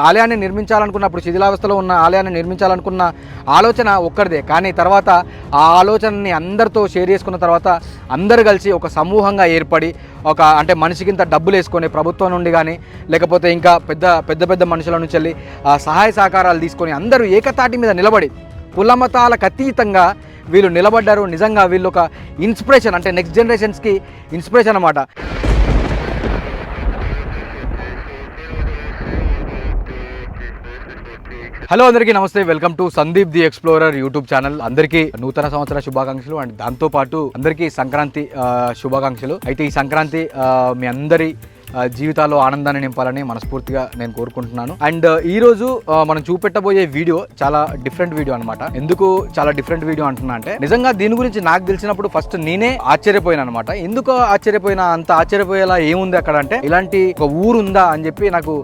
ఆలయాన్ని నిర్మించాలనుకున్నప్పుడు శిథిలావస్థలో ఉన్న ఆలయాన్ని నిర్మించాలనుకున్న ఆలోచన ఒక్కరిదే, కానీ తర్వాత ఆ ఆలోచనని అందరితో షేర్ చేసుకున్న తర్వాత అందరు కలిసి ఒక సమూహంగా ఏర్పడి అంటే మనిషికింత డబ్బులు వేసుకొని ప్రభుత్వం నుండి కానీ లేకపోతే ఇంకా పెద్ద మనుషుల నుంచి వెళ్ళి సహాయ సహకారాలు తీసుకొని అందరూ ఏకతాటి మీద నిలబడి కులమతాలకు అతీతంగా వీళ్ళు నిలబడ్డారు. నిజంగా వీళ్ళు ఒక ఇన్స్పిరేషన్, అంటే నెక్స్ట్ జనరేషన్స్కి ఇన్స్పిరేషన్ అన్నమాట. హలో అందరికీ నమస్తే, welcome to Sandeep the explorer YouTube channel. అందరికీ నూతన సంవత్సర శుభాకాంక్షలు అండ్ దాంతోపాటు అందరికీ సంక్రాంతి శుభాకాంక్షలు. అయితే ఈ సంక్రాంతి మీ అందరి జీవితాల్లో ఆనందాన్ని నింపాలని మనస్ఫూర్తిగా నేను కోరుకుంటున్నాను. అండ్ ఈరోజు మనం చూపెట్టబోయే వీడియో చాలా డిఫరెంట్ వీడియో అనమాట. ఎందుకు చాలా డిఫరెంట్ వీడియో అంటున్నా అంటే, నిజంగా దీని గురించి నాకు తెలిసినప్పుడు ఫస్ట్ నేనే ఆశ్చర్యపోయాను అనమాట. ఎందుకు ఆశ్చర్యపోయినా, అంత ఆశ్చర్యపోయేలా ఏముంది అక్కడ అంటే, ఇలాంటి ఒక ఊరు ఉందా అని చెప్పి నాకు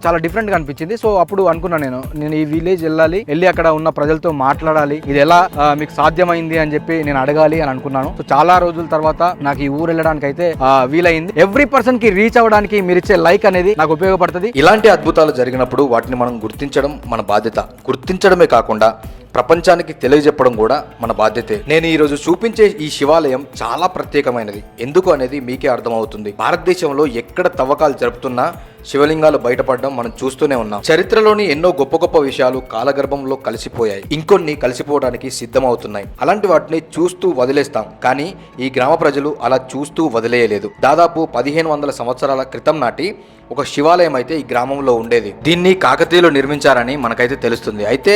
చాలా డిఫరెంట్గా అనిపించింది. సో అప్పుడు అనుకున్నాను నేను ఈ విలేజ్ వెళ్ళి అక్కడ ఉన్న ప్రజలతో మాట్లాడాలి, ఇది ఎలా మీకు సాధ్యమైంది అని చెప్పి నేను అడగాలి అని అనుకున్నాను. సో చాలా రోజుల తర్వాత నాకు ఈ ఊరు వెళ్ళడానికి అయితే వీలైంది. ఎవ్రీ పర్సన్ కి రీచ్ అవ్వడానికి మీరు ఇచ్చే లైక్ అనేది నాకు ఉపయోగపడుతుంది. ఇలాంటి అద్భుతాలు జరిగినప్పుడు వాటిని మనం గుర్తించడం మన బాధ్యత. గుర్తించడమే కాకుండా ప్రపంచానికి తెలియజెప్పడం కూడా మన బాధ్యతే. నేను ఈరోజు చూపించే ఈ శివాలయం చాలా ప్రత్యేకమైనది. ఎందుకు అనేది మీకే అర్థమవుతుంది. భారతదేశంలో ఎక్కడ తవ్వకాలు జరుపుతున్నా శివలింగాలు బయటపడడం మనం చూస్తూనే ఉన్నాం. చరిత్రలోని ఎన్నో గొప్ప విషయాలు కాలగర్భంలో కలిసిపోయాయి, ఇంకొన్ని కలిసిపోవడానికి సిద్ధమవుతున్నాయి. అలాంటి వాటిని చూస్తూ వదిలేస్తాం, కానీ ఈ గ్రామ ప్రజలు అలా చూస్తూ వదిలేయలేదు. దాదాపు 1500 సంవత్సరాల క్రితం నాటి ఒక శివాలయం అయితే ఈ గ్రామంలో ఉండేది. దీన్ని కాకతీయులు నిర్మించారని మనకైతే తెలుస్తుంది. అయితే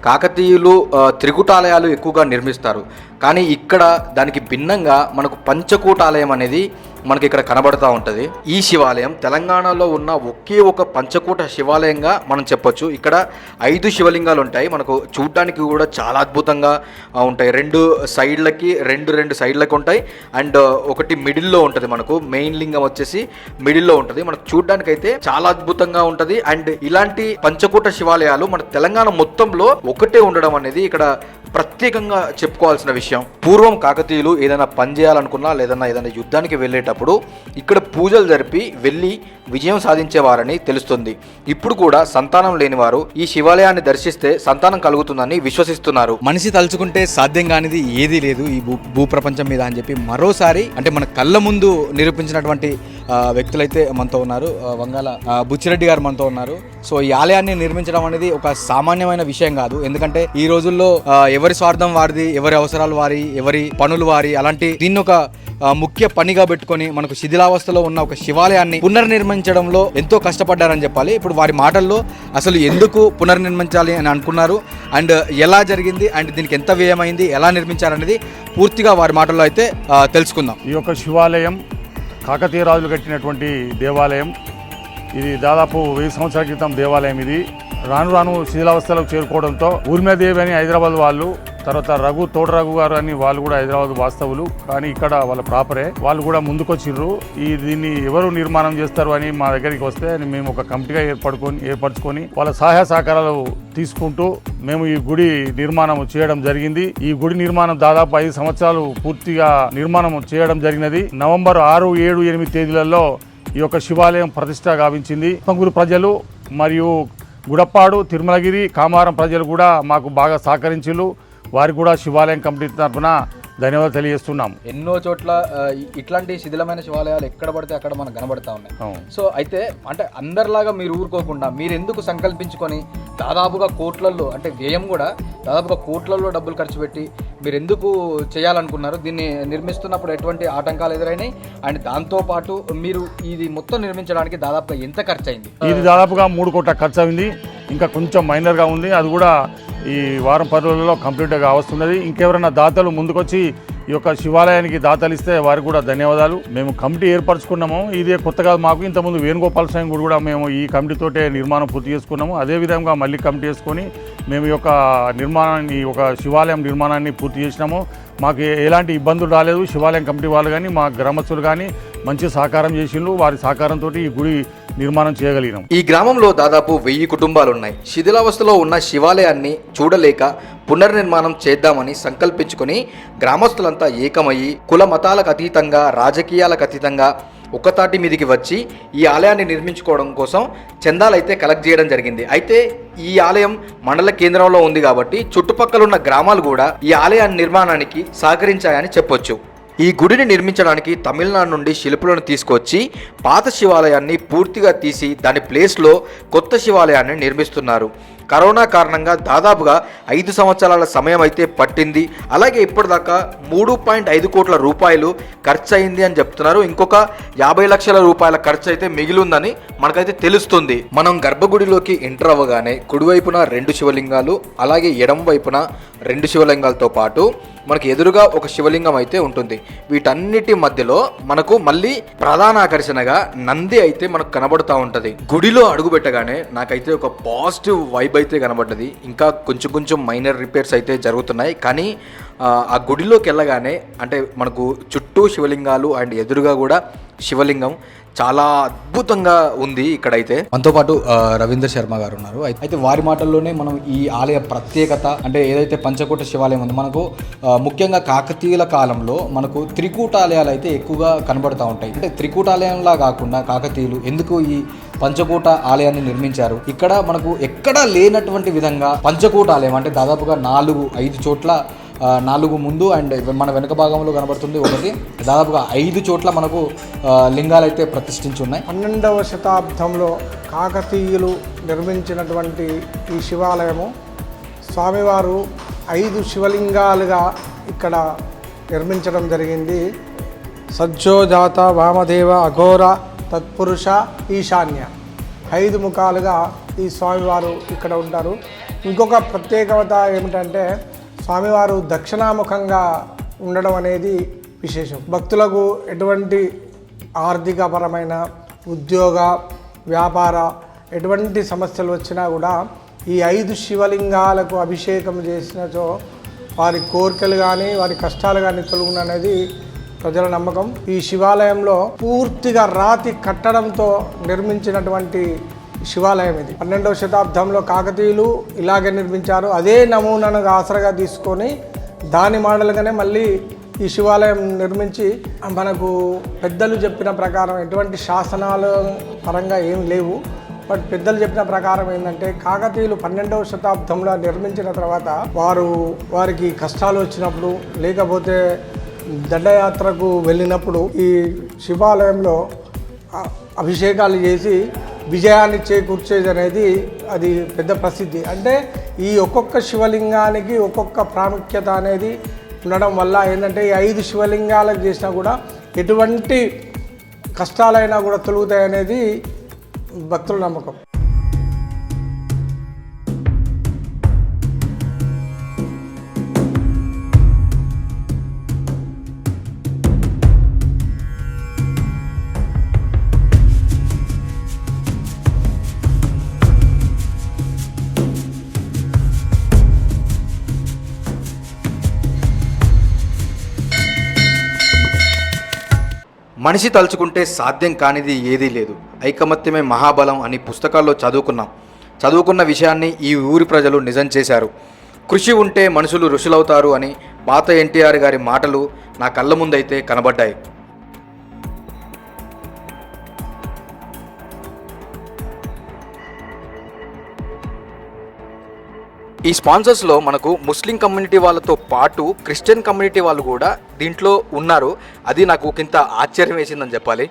కాకతీయులు త్రికూటాలయాలు ఎక్కువగా నిర్మిస్తారు, కానీ ఇక్కడ దానికి భిన్నంగా మనకు పంచకూటాలయం అనేది మనకి ఇక్కడ కనబడుతూ ఉంటుంది. ఈ శివాలయం తెలంగాణలో ఉన్న ఒకే ఒక పంచకూట శివాలయంగా మనం చెప్పొచ్చు. ఇక్కడ 5 శివలింగాలు ఉంటాయి. మనకు చూడడానికి కూడా చాలా అద్భుతంగా ఉంటాయి. రెండు సైడ్లకి ఉంటాయి అండ్ ఒకటి మిడిల్లో ఉంటుంది. మనకు మెయిన్ లింగం వచ్చేసి మిడిల్లో ఉంటుంది. మనకు చూడడానికి అయితే చాలా అద్భుతంగా ఉంటుంది. అండ్ ఇలాంటి పంచకూట శివాలయాలు మన తెలంగాణ మొత్తంలో ఒకటే ఉండడం అనేది ఇక్కడ ప్రత్యేకంగా చెప్పుకోవాల్సిన విషయం. పూర్వం కాకతీయులు ఏదైనా పని చేయాలనుకున్నా లేదన్నా ఏదైనా యుద్ధానికి వెళ్ళేటప్పుడు ఇక్కడ పూజలు జరిపి వెళ్ళి విజయం సాధించేవారని తెలుస్తుంది. ఇప్పుడు కూడా సంతానం లేని వారు ఈ శివాలయాన్ని దర్శిస్తే సంతానం కలుగుతుందని విశ్వసిస్తున్నారు. మనిషి తలుచుకుంటే సాధ్యం కానిది ఏదీ లేదు ఈ భూప్రపంచం మీద అని చెప్పి మరోసారి అంటే మన కళ్ళ ముందు నిరూపించినటువంటి వ్యక్తులైతే మనతో ఉన్నారు. వంగాల బుచ్చిరెడ్డి గారు మనతో ఉన్నారు. సో ఈ ఆలయాన్ని నిర్మించడం అనేది ఒక సామాన్యమైన విషయం కాదు. ఎందుకంటే ఈ రోజుల్లో ఎవరి స్వార్థం వారిది, ఎవరి అవసరాలు వారి, ఎవరి పనులు వారి, అలాంటి దీన్ని ఒక ముఖ్య పనిగా పెట్టుకొని మనకు శిథిలావస్థలో ఉన్న ఒక శివాలయాన్ని పునర్నిర్మించడంలో ఎంతో కష్టపడ్డారని చెప్పాలి. ఇప్పుడు వారి మాటల్లో అసలు ఎందుకు పునర్నిర్మించాలి అని అనుకున్నారు అండ్ ఎలా జరిగింది అండ్ దీనికి ఎంత వ్యయమైంది, ఎలా నిర్మించారనేది పూర్తిగా వారి మాటల్లో అయితే తెలుసుకుందాం. ఈ యొక్క శివాలయం కాకతీయ రాజులు కట్టినటువంటి దేవాలయం. ఇది దాదాపు 1000 సంవత్సరాల క్రితం దేవాలయం. ఇది రాను శిథిలావస్థలకు చేరుకోవడంతో ఊర్మిళాదేవి అని హైదరాబాద్ వాళ్ళు, తర్వాత తోట రఘు గారు అని వాళ్ళు కూడా హైదరాబాద్ వాస్తవులు, కానీ ఇక్కడ వాళ్ళ ప్రాపరే. వాళ్ళు కూడా ముందుకొచ్చిర్రు. దీన్ని ఎవరు నిర్మాణం చేస్తారు అని మా దగ్గరికి వస్తే మేము ఒక కమిటీగా ఏర్పరచుకొని వాళ్ళ సహాయ సహకారాలు తీసుకుంటూ మేము ఈ గుడి నిర్మాణం చేయడం జరిగింది. ఈ గుడి నిర్మాణం దాదాపు 5 సంవత్సరాలు పూర్తిగా నిర్మాణం చేయడం జరిగినది. నవంబర్ 6, 7, 8 తేదీలలో ఈ యొక్క శివాలయం ప్రతిష్ట గావించింది. పంగురు ప్రజలు మరియు గుడప్పాడు, తిరుమలగిరి, కామారం ప్రజలు కూడా మాకు బాగా సహకరించారు. వారికి కూడా శివాలయం కమిటీ తరఫున ధన్యవాదాలు తెలియజేస్తున్నాము. ఎన్నో చోట్ల ఇట్లాంటి శిథిలమైన శివాలయాలు ఎక్కడ పడితే అక్కడ మనకు కనబడతా ఉన్నాయి. సో అయితే అంటే అందరిలాగా మీరు ఊరుకోకుండా మీరు ఎందుకు సంకల్పించుకొని దాదాపుగా కోట్లల్లో, అంటే వ్యయం కూడా దాదాపుగా కోట్లల్లో డబ్బులు ఖర్చు పెట్టి మీరు ఎందుకు చేయాలనుకున్నారు? దీన్ని నిర్మిస్తున్నప్పుడు ఎటువంటి ఆటంకాలు ఎదురైనాయి అండ్ దాంతోపాటు మీరు ఇది మొత్తం నిర్మించడానికి దాదాపుగా ఎంత ఖర్చు అయింది? ఇది దాదాపుగా 3 కోట్ల ఖర్చు అయింది. ఇంకా కొంచెం మైనర్గా ఉంది, అది కూడా ఈ వారం 10 రోజుల్లో కంప్లీట్గా వస్తున్నది. ఇంకెవరైనా దాతలు ముందుకొచ్చి ఈ యొక్క శివాలయానికి దాతలు ఇస్తే వారికి కూడా ధన్యవాదాలు. మేము కమిటీ ఏర్పరచుకున్నాము. ఇదే కొత్తగా మాకు ఇంతకుముందు వేణుగోపాల స్వామి గుడి కూడా మేము ఈ కమిటీతోటే నిర్మాణం పూర్తి చేసుకున్నాము. అదేవిధంగా మళ్ళీ కమిటీ వేసుకొని మేము ఈ యొక్క నిర్మాణాన్ని, ఒక శివాలయం నిర్మాణాన్ని పూర్తి చేసినాము. మాకు ఎలాంటి ఇబ్బందులు రాలేదు. శివాలయం కమిటీ వాళ్ళు కానీ మా గ్రామస్తులు కానీ మంచి సహకారం చేసిండ్రు. వారి సహకారంతో ఈ గుడి నిర్మాణం చేయగలిగినాం. ఈ గ్రామంలో దాదాపు 1000 కుటుంబాలున్నాయి. శిథిలావస్థలో ఉన్న శివాలయాన్ని చూడలేక పునర్నిర్మాణం చేద్దామని సంకల్పించుకొని గ్రామస్తులంతా ఏకమయ్యి కుల మతాలకు అతీతంగా, రాజకీయాలకు అతీతంగా ఒక్కతాటి మీదికి వచ్చి ఈ ఆలయాన్ని నిర్మించుకోవడం కోసం చందాలు అయితే కలెక్ట్ చేయడం జరిగింది. అయితే ఈ ఆలయం మండల కేంద్రంలో ఉంది కాబట్టి చుట్టుపక్కల ఉన్న గ్రామాలు కూడా ఈ ఆలయ నిర్మాణానికి సహకరించాయని చెప్పొచ్చు. ఈ గుడిని నిర్మించడానికి తమిళనాడు నుండి శిల్పులను తీసుకొచ్చి పాత శివాలయాన్ని పూర్తిగా తీసి దాని ప్లేస్లో కొత్త శివాలయాన్ని నిర్మిస్తున్నారు. కరోనా కారణంగా దాదాపుగా 5 సంవత్సరాల సమయం అయితే పట్టింది. అలాగే ఇప్పటిదాకా 3.5 కోట్ల రూపాయలు ఖర్చు అయింది అని చెప్తున్నారు. ఇంకొక 50 లక్షల రూపాయల ఖర్చు అయితే మిగిలిందని మనకైతే తెలుస్తుంది. మనం గర్భగుడిలోకి ఎంటర్ అవ్వగానే కుడివైపున 2 శివలింగాలు, అలాగే ఎడమ వైపున 2 శివలింగాలతో పాటు మనకి ఎదురుగా ఒక శివలింగం అయితే ఉంటుంది. వీటన్నిటి మధ్యలో మనకు మళ్ళీ ప్రధాన ఆకర్షణగా నంది అయితే మనకు కనబడుతూ ఉంటుంది. గుడిలో అడుగు పెట్టగానే నాకైతే ఒక పాజిటివ్ వైబ్ అయితే కనబడ్డది. ఇంకా కొంచెం మైనర్ రిపేర్స్ అయితే జరుగుతున్నాయి, కానీ ఆ గుడిలోకి వెళ్ళగానే అంటే మనకు చుట్టూ శివలింగాలు అండ్ ఎదురుగా కూడా శివలింగం చాలా అద్భుతంగా ఉంది. ఇక్కడైతే మనతో పాటు రవీందర్ శర్మ గారు ఉన్నారు. అయితే వారి మాటల్లోనే మనం ఈ ఆలయ ప్రత్యేకత అంటే ఏదైతే పంచకూట శివాలయం ఉందో మనకు ముఖ్యంగా కాకతీయుల కాలంలో మనకు త్రికూటాలయాలు అయితే ఎక్కువగా కనబడుతూ ఉంటాయి. అంటే త్రికూటాలయంలా కాకుండా కాకతీయులు ఎందుకు ఈ పంచకూట ఆలయాన్ని నిర్మించారు, ఇక్కడ మనకు ఎక్కడా లేనటువంటి విధంగా పంచకూటాలయం అంటే దాదాపుగా 4-5 చోట్ల 4 ముందు అండ్ మన వెనుక భాగంలో కనబడుతుంది ఒకటి, దాదాపుగా 5 చోట్ల మనకు లింగాలు అయితే ప్రతిష్ఠించి ఉన్నాయి. 12వ శతాబ్దంలో కాకతీయులు నిర్మించినటువంటి ఈ శివాలయము స్వామివారు 5 శివలింగాలుగా ఇక్కడ నిర్మించడం జరిగింది. సజ్జోజాత వామదేవ అఘోర తత్పురుష ఈశాన్య 5 ముఖాలుగా ఈ స్వామివారు ఇక్కడ ఉంటారు. ఇంకొక ప్రత్యేకత ఏమిటంటే స్వామివారు దక్షిణాముఖంగా ఉండడం అనేది విశేషం. భక్తులకు ఎటువంటి ఆర్థికపరమైన ఉద్యోగ వ్యాపార ఎటువంటి సమస్యలు వచ్చినా కూడా ఈ 5 శివలింగాలకు అభిషేకం చేసినచో వారి కోరికలు కానీ వారి కష్టాలు కానీ తొలగును అనేది ప్రజల నమ్మకం. ఈ శివాలయంలో పూర్తిగా రాతి కట్టడంతో నిర్మించినటువంటి శివాలయం ఇది. 12వ శతాబ్దంలో కాకతీయులు ఇలాగే నిర్మించారు. అదే నమూనాను ఆసరగా తీసుకొని దాని మోడల్గానే మళ్ళీ ఈ శివాలయం నిర్మించి మనకు పెద్దలు చెప్పిన ప్రకారం ఎటువంటి శాసనాల పరంగా ఏం లేవు. బట్ పెద్దలు చెప్పిన ప్రకారం ఏంటంటే కాకతీయులు 12వ శతాబ్దంలో నిర్మించిన తర్వాత వారికి కష్టాలు వచ్చినప్పుడు లేకపోతే దండయాత్రకు వెళ్ళినప్పుడు ఈ శివాలయంలో అభిషేకాలు చేసి విజయాన్ని చేకూర్చేది అనేది అది పెద్ద ప్రసిద్ధి. అంటే ఈ ఒక్కొక్క శివలింగానికి ఒక్కొక్క ప్రాముఖ్యత అనేది ఉండడం వల్ల ఏంటంటే ఈ 5 శివలింగాలకు చేసినా కూడా ఎటువంటి కష్టాలైనా కూడా తొలుగుతాయి అనేది భక్తుల నమ్మకం. మనిషి తలుచుకుంటే సాధ్యం కానిది ఏదీ లేదు, ఐకమత్యమే మహాబలం అని పుస్తకాల్లో చదువుకున్న విషయాన్ని ఈ ఊరి ప్రజలు నిజం చేశారు. కృషి ఉంటే మనుషులు ఋషులవుతారు అని పాత ఎన్టీఆర్ గారి మాటలు నా కళ్ళ ముందైతే కనబడ్డాయి. ఈ స్పాన్సర్స్లో మనకు ముస్లిం కమ్యూనిటీ వాళ్ళతో పాటు క్రిస్టియన్ కమ్యూనిటీ వాళ్ళు కూడా దీంట్లో ఉన్నారు. అది నాకు ఇంత ఆశ్చర్యం వేసిందని చెప్పాలి.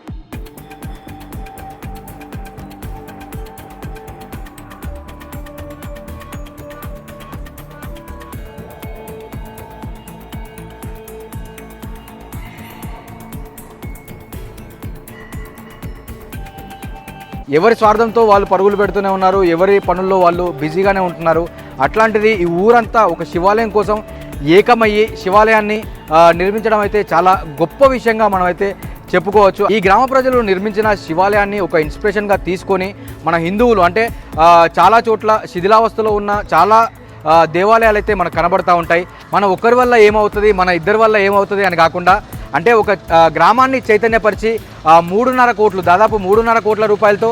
ఎవరి స్వార్థంతో వాళ్ళు పరుగులు పెడుతూనే ఉన్నారు, ఎవరి పనుల్లో వాళ్ళు బిజీగానే ఉంటున్నారు. అట్లాంటిది ఈ ఊరంతా ఒక శివాలయం కోసం ఏకమయ్యి శివాలయాన్ని నిర్మించడం అయితే చాలా గొప్ప విషయంగా మనమైతే చెప్పుకోవచ్చు. ఈ గ్రామ ప్రజలు నిర్మించిన శివాలయాన్ని ఒక ఇన్స్పిరేషన్గా తీసుకొని మన హిందువులు అంటే చాలా చోట్ల శిథిలావస్థలో ఉన్న చాలా దేవాలయాలు అయితే మనకు కనబడుతూ ఉంటాయి. మన ఒక్కరి వల్ల ఏమవుతుంది, మన ఇద్దరి వల్ల ఏమవుతుంది అని కాకుండా అంటే ఒక గ్రామాన్ని చైతన్యపరిచి 3.5 కోట్లు దాదాపు 3.5 కోట్ల రూపాయలతో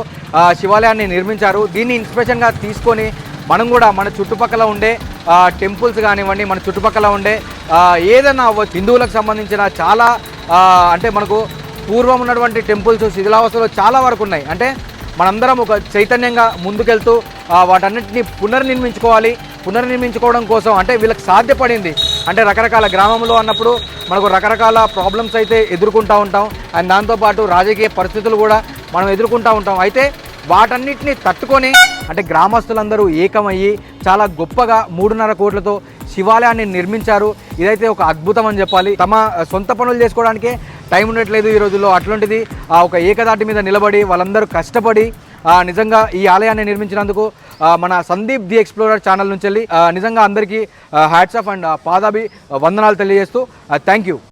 శివాలయాన్ని నిర్మించారు. దీన్ని ఇన్స్పిరేషన్గా తీసుకొని మనం కూడా మన చుట్టుపక్కల ఉండే టెంపుల్స్ కానివ్వండి, మన చుట్టుపక్కల ఉండే ఏదైనా హిందువులకు సంబంధించిన చాలా అంటే మనకు పూర్వం ఉన్నటువంటి టెంపుల్స్ శిథిలావస్థలో చాలా వరకు ఉన్నాయి. అంటే మనందరం ఒక చైతన్యంగా ముందుకెళ్తూ వాటన్నిటిని పునర్నిర్మించుకోవడం కోసం అంటే వీళ్ళకి సాధ్యపడింది. అంటే రకరకాల గ్రామంలో అన్నప్పుడు మనకు రకరకాల ప్రాబ్లమ్స్ అయితే ఎదుర్కొంటూ ఉంటాం. అండ్ దాంతోపాటు రాజకీయ పరిస్థితులు కూడా మనం ఎదుర్కొంటూ ఉంటాం. అయితే వాటన్నిటిని తట్టుకొని అంటే గ్రామస్తులందరూ ఏకమయ్యి చాలా గొప్పగా 3.5 కోట్లతో శివాలయాన్ని నిర్మించారు. ఇదైతే ఒక అద్భుతం అని చెప్పాలి. తమ సొంత పనులు చేసుకోవడానికే టైం ఉండట్లేదు ఈ రోజుల్లో. అట్లాంటిది ఒక ఏకదాటి మీద నిలబడి వాళ్ళందరూ కష్టపడి నిజంగా ఈ ఆలయాన్ని నిర్మించినందుకు మన సందీప్ ది ఎక్స్ప్లోరర్ ఛానల్ నుంచి వెళ్ళి నిజంగా అందరికీ హ్యాట్స్ ఆఫ్ అండ్ పాదాభి వందనాలు తెలియజేస్తూ థ్యాంక్ యూ.